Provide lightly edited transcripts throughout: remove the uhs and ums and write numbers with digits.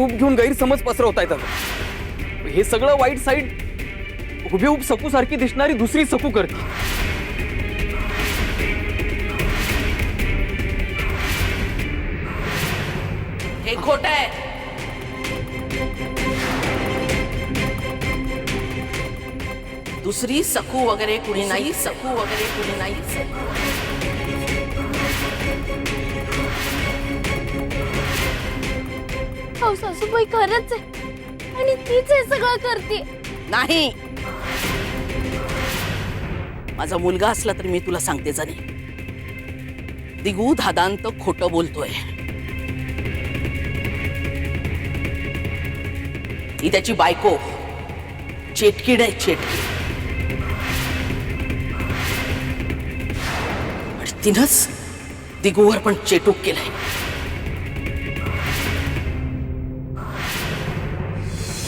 खूप घेऊन गैरसमज पसरवतायत. हे सगळं वाईट साईड हुबेहूब सकू सारखी दिसणारी दुसरी सकू करते. हे खोट आहे. दुसरी सकू वगैरे कुणी नाही. सकू वगैरे कुणी नाही. अहो सासूबाई खरंच आहे आणि तीच हे सगळं करते. नाही. माझा मुलगा असला तरी मी तुला सांगते जाणी, दिगू धादांत खोटं बोलतोय. ही त्याची बायको चेटकीड आहे, चेटकीड. आणि तिनंच दिगूवर पण चेटूक केलंय.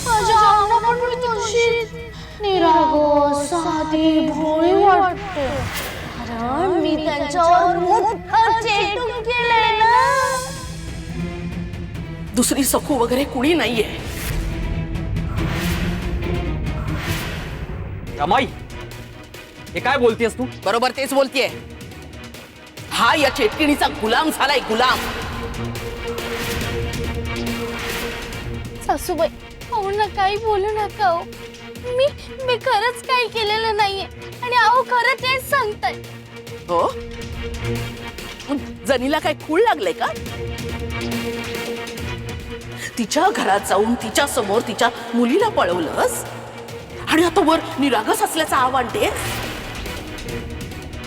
माझ्या अंगा पण मी तशीच निरागस साधी भोळी वाटते. कारण मी त्यांच्यावर मोठं चेटूक केलंय ना. दुसरी सखू वगैरे कुणी नाहीये. रमाई, हे काय बोलतेस तू? बरोबर तेच बोलतेय. हा या चेटकिणीचा गुलाम झालाय, गुलाम. सासूबाई अहो ना काही बोलू नका. हो मी खरंच काही केलेलं नाहीये आणि अहो खरं तेच सांगताय. हो, जनीला काय खूळ लागलंय का? तिच्या घरात जाऊन तिच्या समोर तिच्या मुलीला पळवलंस आणि आता वर निरागस असल्याचा आवांतेस.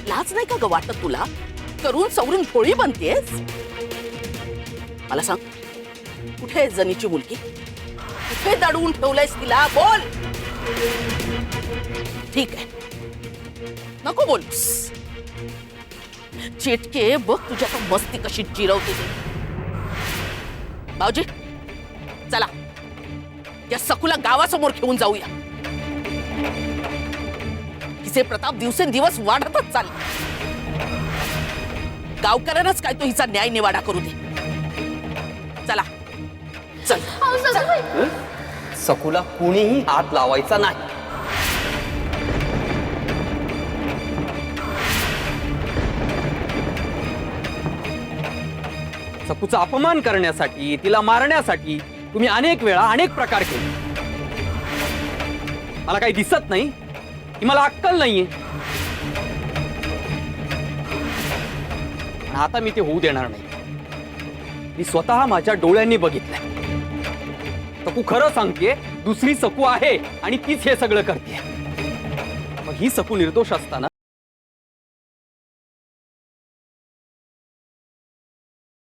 लाज नाही का ग वाटत तुला? करून सवरून भोळी बनतेस. मला सांग, कुठे आहे जनीची मुलगी? कुठे दडवून ठेवलंयस तिला? बोल. ठीक आहे, नको बोलूस. चेटके बघ तुझ्या तर मस्ती कशी जिरवते ते. भाऊजी चला, या सकूला गावासमोर घेऊन जाऊया. हिचे प्रताप दिवसेंदिवस वाढतच चालले. गावकऱ्यांनाच काय तो हिचा न्याय निवाडा करू दे. चला चल. अहो सासूबाई सकूला कुणीही हात लावायचा नाही. सकूचा अपमान करण्यासाठी, तिला मारण्यासाठी तुम्ही अनेक वेळा अनेक प्रकार केले. मला काही दिसत नाही की मला अक्कल नाहीये. पण आता मी ते होऊ देणार नाही. मी स्वतः माझ्या डोळ्यांनी बघितलंय. सकू खरं सांगते, दुसरी सकू आहे आणि तीच हे सगळं करते. मग ही सकू निर्दोष असताना